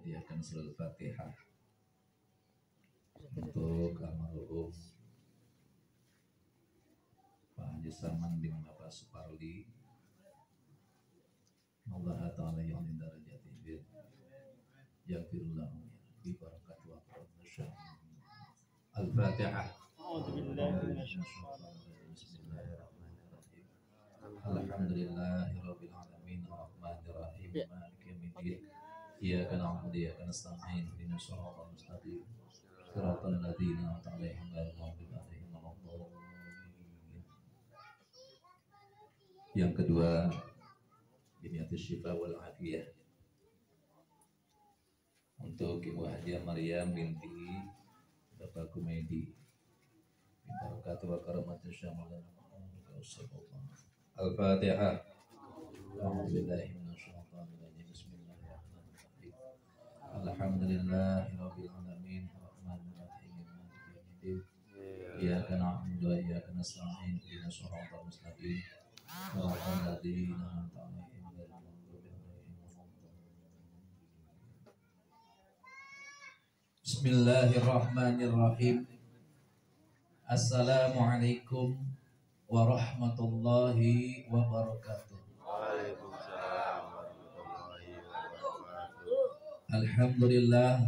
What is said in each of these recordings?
menghadiahkan surah Al-Fatihah untuk almarhum Pak Haji Sarman dengan Bapak Suparli. Allah Ta'ala yang darajatih yaghfirullah bi barakat wa rahmatih. Al-Fatihah. Bismillahirrahmanirrahim. Alhamdulillahirabbil alamin arrahmanir rahim maliki yaumiddin. Iyyaka na'budu wa iyyaka nasta'in ihdinas siratal mustaqim siratal ladzina an'amta 'alaihim ghairil maghdubi 'alaihim waladdallin. Yang kedua, biniatus syifa wal afiyah untuk Ibu Hajah Maryam binti Bapak Kumedi barakat wa karamatus syamalan Al-Fatihah. A'udzubillahi minasyaitonir rajim. Bismillahirrahmanirrahim. Alhamdulillahirabbil alamin arrahmanir rahim maliki yaumiddin. Iyyaka na'budu wa iyyaka nasta'in ihdinas siratal mustaqim siratal ladzina an'amta 'alaihim ghairil maghdubi 'alaihim waladdallin. Bismillahirrahmanirrahim. Assalamualaikum warahmatullahi wabarakatuh. Waalaikumsalam warahmatullahi wabarakatuh. Alhamdulillah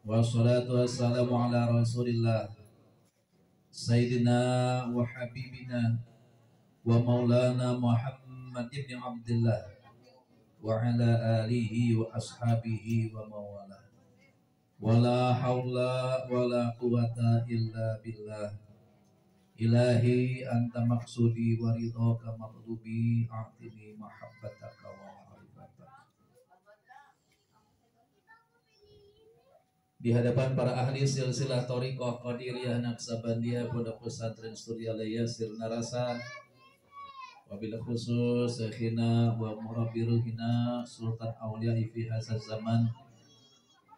wassalatu wassalamu ala rasulillah Sayyidina wa habibina wa maulana Muhammad ibn Abdullah wa ala alihi wa ashabihi wa mawala. Wala hawla wala quwata illa billah. Ilahi anta maksudi wa ridhaka maqlubi a'tini mahabbataka wa ma'rifataka. Di hadapan para ahli silsilah thariqah Qadiriyah Naqsabandiyah Pondok Pesantren Suryalaya Sirnarasa, wabil khusus Syekhina wa murabbi ruhina Sultan Aulia fi hasad zaman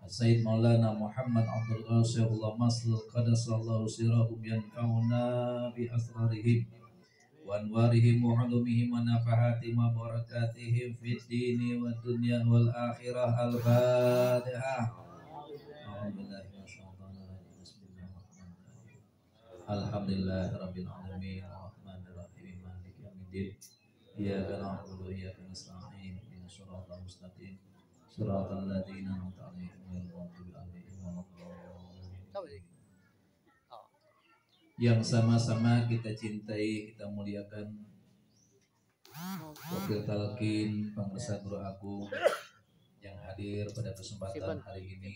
Sayyid Maulana Muhammad Abdul Ghasir Allah Maslul Qadasallahu sirahum yanfa'una bi asrarihim wa anwarihim wa ulumihim wa nafahatihim wa barakatihim fid dini wa dunya wal akhirah. Al-Fatihah. Alhamdulillahi rabbil alamin arrahmanir rahim maliki yaumiddin. Iyyaka na'budu wa iyyaka nasta'in ihdinas siratal mustaqim siratal ladzina an'amta 'alaihim ghairil maghdubi 'alaihim waladdallin. Yang sama-sama kita cintai, kita muliakan Wakil Talqin Pangresah Guru Agung yang hadir pada kesempatan hari ini,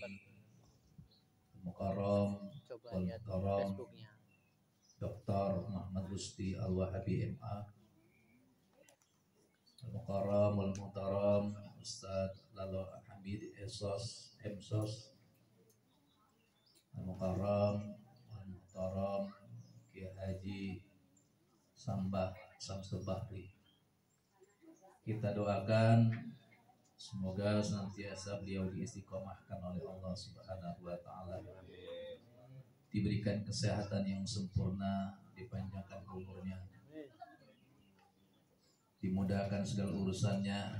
Mukarram wal Mukarram Dr. Muhammad Rusti Al-Wahabi MA, Al-Mukarram wal Muhtaram Ustaz Lalo Hamid Esos Emsos, Al-Mukarram wal Muhtaram Kiai Haji Sambah Samsul Bahri. Kita doakan semoga senantiasa beliau diistiqomahkan oleh Allah Subhanahu wa taala, diberikan kesehatan yang sempurna, dipanjangkan umurnya, dimudahkan segala urusannya,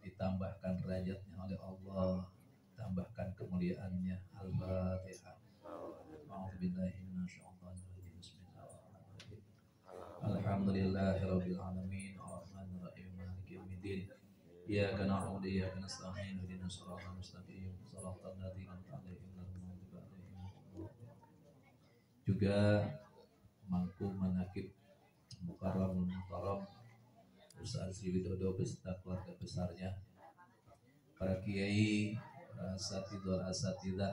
ditambahkan derajatnya oleh Allah, tambahkan kemuliaannya. Al-Fatihah. A'udzubillahi minasyaitonir rajim. Bismillahirrahmanirrahim. Alhamdulillahirabbil alamin arrahmanir rahim maliki yaumiddin. Iyyaka na'budu wa iyyaka nasta'in ihdinas siratal mustaqim siratal ladzina an'amta 'alaihim ghairil maghdubi 'alaihim waladdallin. Juga mangku manakib Mukarramul Muhtaram Ustaz Sri Widodo beserta keluarga besarnya, para kiai, para asatidul asatidah,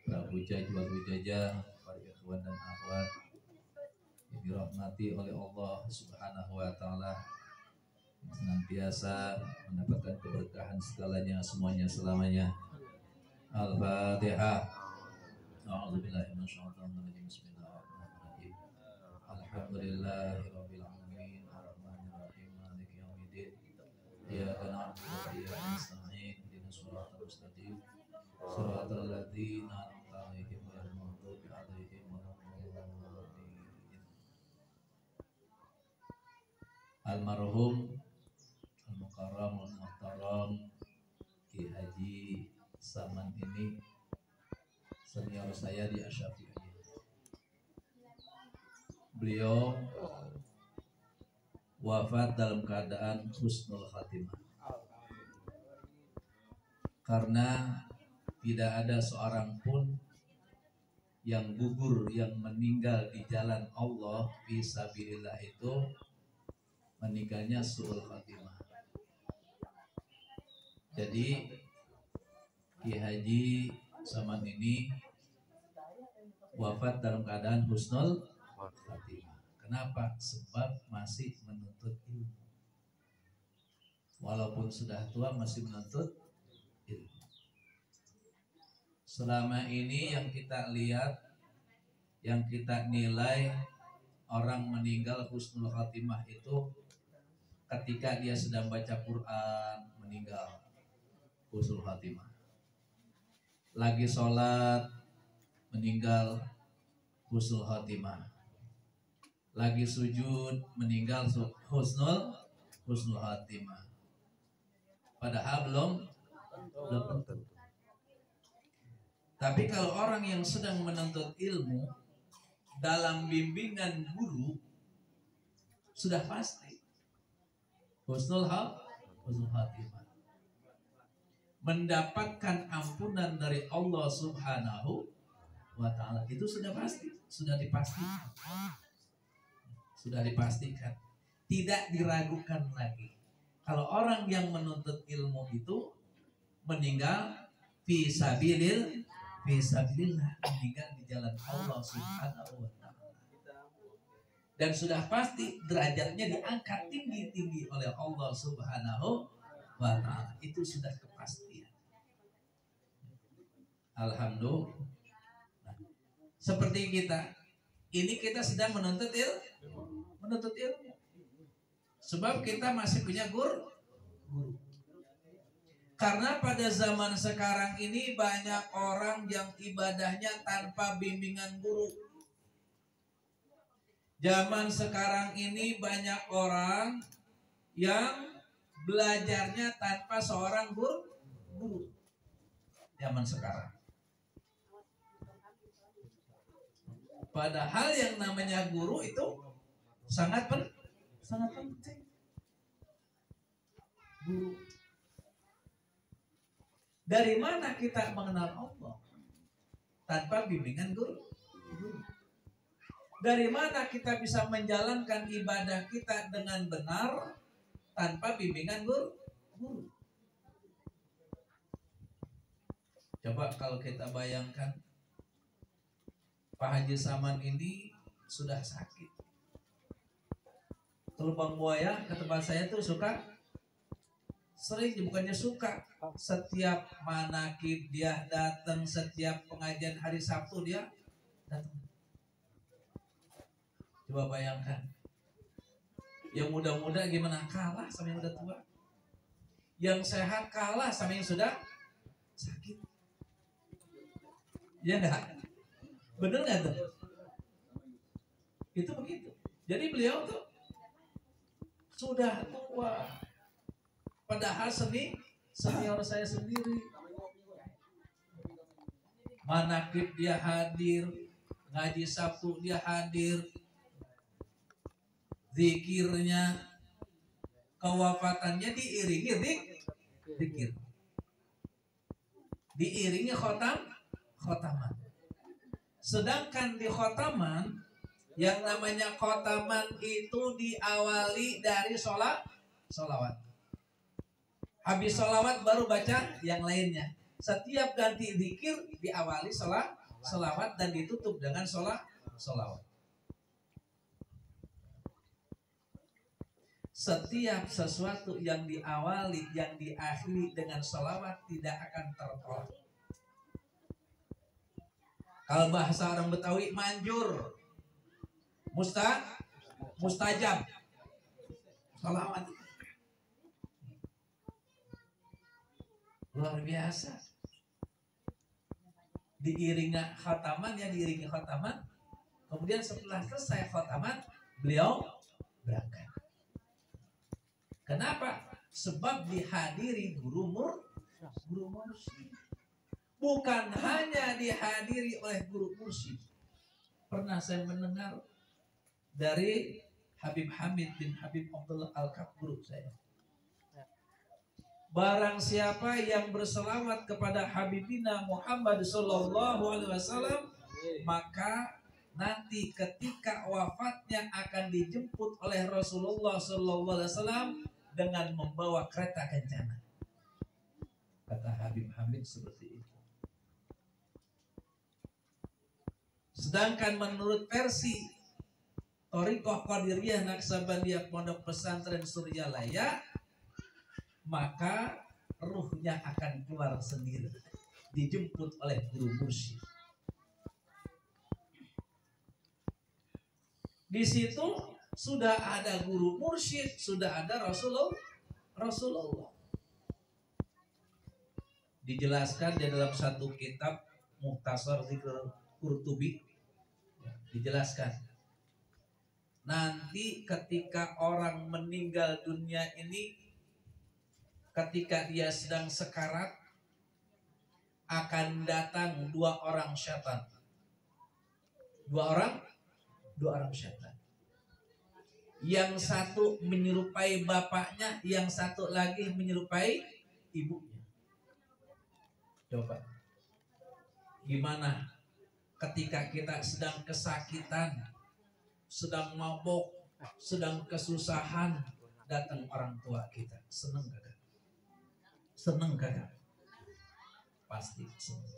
para hujaj wal hujajah, para ikhwan dan akhwat yang dirahmati oleh Allah Subhanahu wa taala, yang senantiasa mendapatkan keberkahan segalanya, semuanya selamanya. Al-Fatihah. A'udzubillahi minasyaitonir rajim. Bismillahirrahmanirrahim. Alhamdulillahirabbil alamin arrahmanir rahim maliki yaumiddin. Iyyaka na'budu wa iyyaka nasta'in ihdinas siratal mustaqim siratal ladzina an'amta 'alaihim ghairil maghdubi 'alaihim waladdallin. Almarhum Al-Mukarram wal Muhtaram Ki Haji Saman ini senior saya di Asyafi'iyah. Beliau wafat dalam keadaan husnul khatimah karena tidak ada seorang pun yang gugur, yang meninggal di jalan Allah fisabilillah itu meninggalnya su'ul khatimah. Jadi Ki Haji Saman ini wafat dalam keadaan husnul khatimah. Kenapa? Sebab masih menuntut ilmu. Walaupun sudah tua masih menuntut ilmu. Selama ini yang kita lihat, yang kita nilai orang meninggal husnul khatimah itu ketika dia sedang baca Quran meninggal husnul khatimah. Lagi sholat meninggal husnul khatimah. Lagi sujud meninggal husnul khatimah. Padahal belum tentu. Tapi kalau orang yang sedang menuntut ilmu dalam bimbingan guru sudah pasti husnul khatimah. Mendapatkan ampunan dari Allah Subhanahu wa ta'ala itu sudah pasti, sudah dipastikan, tidak diragukan lagi. Kalau orang yang menuntut ilmu itu meninggal fisabilillah, meninggal di jalan Allah Subhanahu wa ta'ala, dan sudah pasti derajatnya diangkat tinggi-tinggi oleh Allah Subhanahu wa ta'ala. Itu sudah kepastian. Alhamdulillah. Seperti kita sedang menuntut ilmu. Sebab kita masih punya guru. Karena pada zaman sekarang ini banyak orang yang ibadahnya tanpa bimbingan guru. Zaman sekarang ini banyak orang yang belajarnya tanpa seorang guru. Zaman sekarang. Padahal yang namanya guru itu sangat penting. Guru. Dari mana kita mengenal Allah? Tanpa bimbingan guru. Dari mana kita bisa menjalankan ibadah kita dengan benar tanpa bimbingan guru? Coba kalau kita bayangkan Pak Haji Saman ini sudah sakit. Kalau Bang Buaya ke tempat saya tuh sering, bukannya suka, setiap manakib dia datang, setiap pengajian hari Sabtu dia datang. Coba bayangkan, yang muda-muda gimana, kalah sama yang udah tua. Yang sehat kalah sama yang sudah sakit. Ya enggak? Bener nggak tuh? Itu begitu. Jadi beliau tuh sudah tua. Padahal senior saya sendiri. Manakib dia hadir, ngaji Sabtu dia hadir, zikirnya, kewafatannya diiringi zikir, diiringi khotaman. Sedangkan di khotaman, yang namanya khotaman itu diawali dari sholawat. Habis sholawat baru baca yang lainnya. Setiap ganti zikir diawali sholawat dan ditutup dengan sholawat. Setiap sesuatu yang diawali, yang diakhiri dengan sholawat tidak akan tertolak. Kalau bahasa orang Betawi manjur, mustajab, sholawat. Luar biasa. Diiringi khataman, kemudian setelah selesai khataman, beliau berangkat. Kenapa? Sebab dihadiri guru Guru mursyid. Bukan hanya dihadiri oleh guru mursyid. Pernah saya mendengar dari Habib Hamid bin Habib Abdullah Al-Kab, guru saya. Barang siapa yang berselawat kepada Habibina Muhammad sallallahu alaihi wasallam, maka nanti ketika wafatnya akan dijemput oleh Rasulullah sallallahu alaihi wasallam dengan membawa kereta kencana. Kata Habib Hamid seperti itu. Sedangkan menurut versi Thariqah Qadiriyah Naksabandiyah Pondok Pesantren Suryalaya, maka ruhnya akan keluar sendiri, dijemput oleh guru mursyid. Di situ sudah ada guru mursyid, sudah ada Rasulullah. Dijelaskan di dalam satu kitab Mukhtasar Zikr Qurtubi, dijelaskan nanti ketika orang meninggal dunia ini, ketika dia sedang sekarat, akan datang dua orang syaitan. Dua orang syaitan. Yang satu menyerupai bapaknya, yang satu lagi menyerupai ibunya. Coba, gimana ketika kita sedang kesakitan, sedang mabok, sedang kesusahan, datang orang tua kita, seneng gak? Seneng gak? Pasti seneng.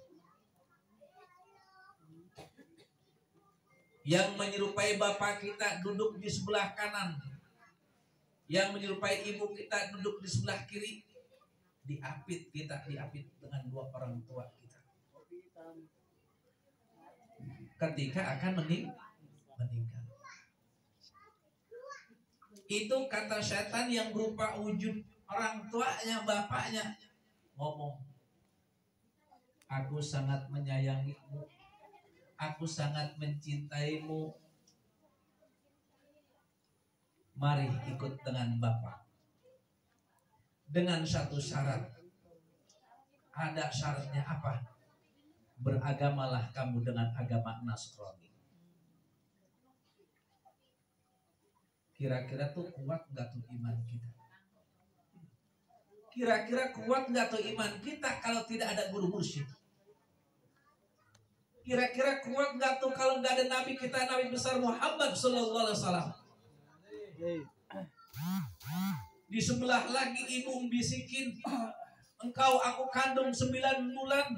Yang menyerupai bapak kita duduk di sebelah kanan, yang menyerupai ibu kita duduk di sebelah kiri. Diapit dengan dua orang tua kita ketika akan meninggal. Itu kata setan yang berupa wujud orang tuanya, bapaknya, ngomong, aku sangat menyayangimu, aku sangat mencintaimu, mari ikut dengan bapak. Dengan satu syarat. Ada syaratnya apa? Beragamalah kamu dengan agama Nasrani. Kira-kira tuh kuat nggak tuh iman kita? Kira-kira kuat nggak tuh iman kita kalau tidak ada guru mursyid? Kira-kira kuat nggak tuh kalau nggak ada Nabi kita, Nabi besar Muhammad sallallahu alaihi wasallam? Di sebelah lagi ibu bisikin, engkau aku kandung 9 bulan,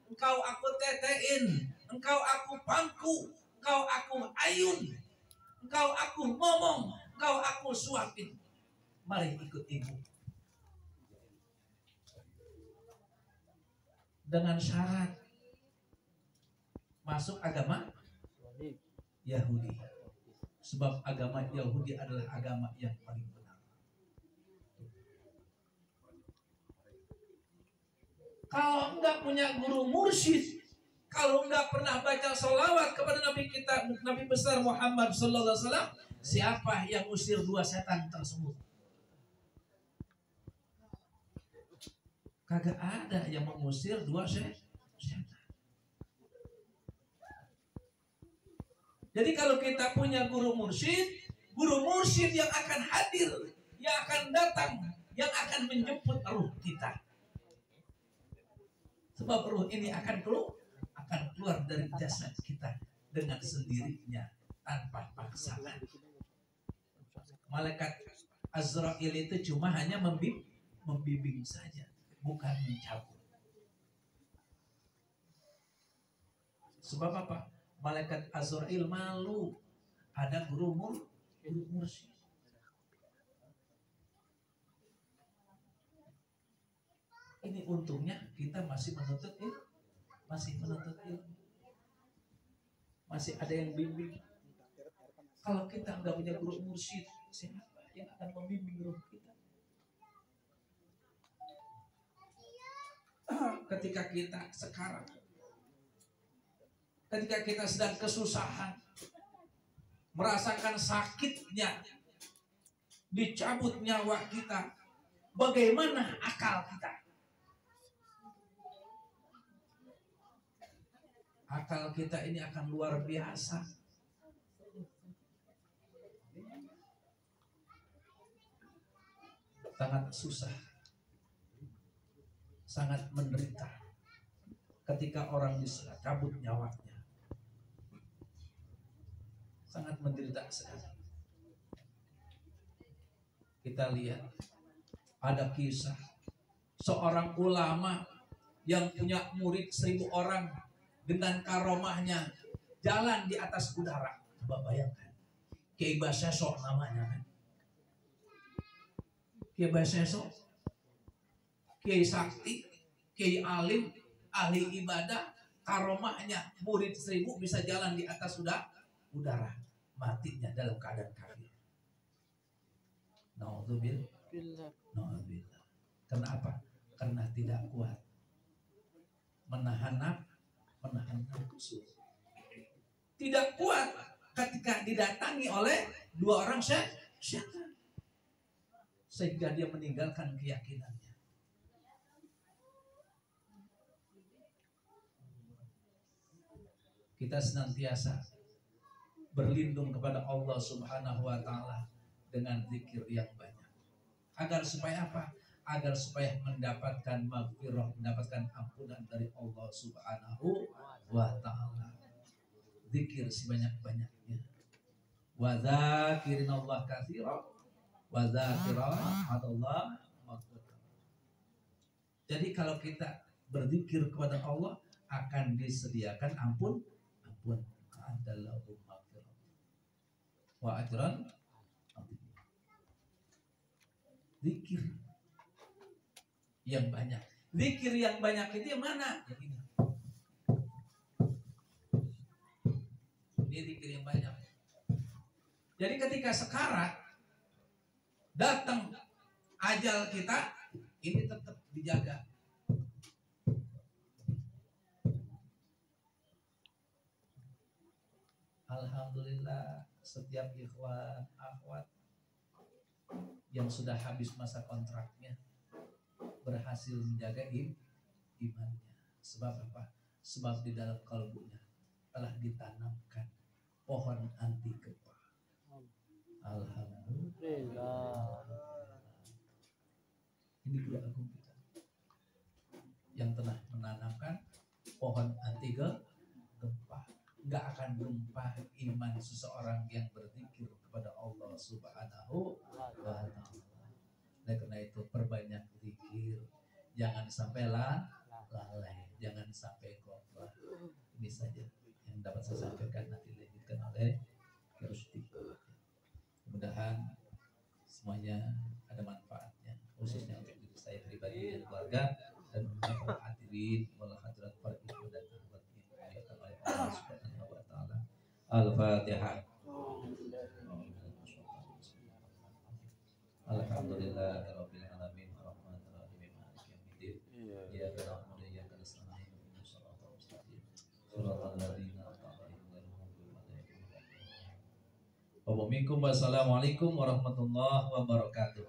engkau aku tetein, engkau aku pangku, engkau aku ayun, engkau aku ngomong, engkau aku suapin. Mari ikut ibu. Dengan syarat masuk agama Yahudi. Sebab agama Yahudi adalah agama yang paling benar. Kalau enggak punya guru mursyid, kalau enggak pernah baca sholawat kepada Nabi kita, Nabi besar Muhammad sallallahu alaihi wasallam, siapa yang usir dua setan tersebut? Kagak ada yang mengusir dua setan. Jadi kalau kita punya guru mursyid yang akan hadir, yang akan datang, yang akan menjemput ruh kita. Sebab ruh ini akan keluar dari jasad kita dengan sendirinya tanpa paksaan. Malaikat Azrail itu cuma hanya membimbing saja, bukan mencabut. Sebab apa? Malaikat Azrail malu ada guru mursyid. Ini untungnya kita masih menuntut ilmu. Masih ada yang bimbing. Kalau kita nggak punya guru mursyid, siapa yang akan membimbing ruh kita? Ketika kita sekarang, ketika kita sedang kesusahan, merasakan sakitnya, dicabut nyawa kita, bagaimana akal kita? akal kita ini akan luar biasa. Sangat susah, sangat menderita ketika orang dicabut nyawanya. Sangat menderita sekali. Kita lihat ada kisah seorang ulama yang punya murid 1000 orang dengan karomahnya jalan di atas udara. Coba bayangkan, Kiai Baseso namanya kan. Kiai Baseso, Kiai Sakti, Kiai Alim, ahli ibadah, karomahnya murid 1000 bisa jalan di atas udara, matinya dalam keadaan kafir. Nauzubillah. Nauzubillah. Kenapa? Karena tidak kuat menahan nafsu. Tidak kuat ketika didatangi oleh 2 orang syaitan, sehingga dia meninggalkan keyakinannya. Kita senantiasa berlindung kepada Allah Subhanahu wa taala dengan zikir yang banyak. Agar supaya apa? Agar supaya mendapatkan maghfirah, mendapatkan ampunan dari Allah Subhanahu wa taala. Zikir sebanyak-banyaknya. Wa dzakirinallaha katsiran wa dzakirinallaha maghfirah. Jadi kalau kita berzikir kepada Allah akan disediakan ampun adalahu maghfirah wa ajran. Zikir yang banyak. Zikir yang banyak itu yang mana? Yang ini. Ini zikir yang banyak. Jadi ketika sekarat datang ajal kita, ini tetap dijaga. Alhamdulillah, setiap ikhwan akhwat yang sudah habis masa kontraknya berhasil menjaga imannya. Sebab apa? Sebab di dalam kalbunya telah ditanamkan pohon anti gempa. Alhamdulillah. Ini guru agung kita yang telah menanamkan pohon anti gempa. Nggak akan gempa iman seseorang yang berzikir kepada Allah Subhanahu wa ta'ala. Oleh karena itu perbanyak zikir, jangan sampai lalai, jangan sampai ghaflah. Ini saja yang dapat saya sampaikan, nanti dilanjutkan oleh Rusdi. Mudah-mudahan semuanya ada manfaatnya, khususnya untuk diri saya pribadi dan keluarga, dan untuk para hadirin wal hadirat para ibu dan akhwat yang dimuliakan oleh Allah Subhanahu wa taala. Al-Fatihah. Alhamdulillahirabbil alamin arrahmanir rahim maliki yaumiddin. Iyyaka na'budu wa iyyaka nasta'in ihdinas siratal mustaqim. Shiratal ladzina an'amta 'alaihim ghairil maghdubi 'alaihim waladdallin. Wassalamualaikum warahmatullahi wabarakatuh.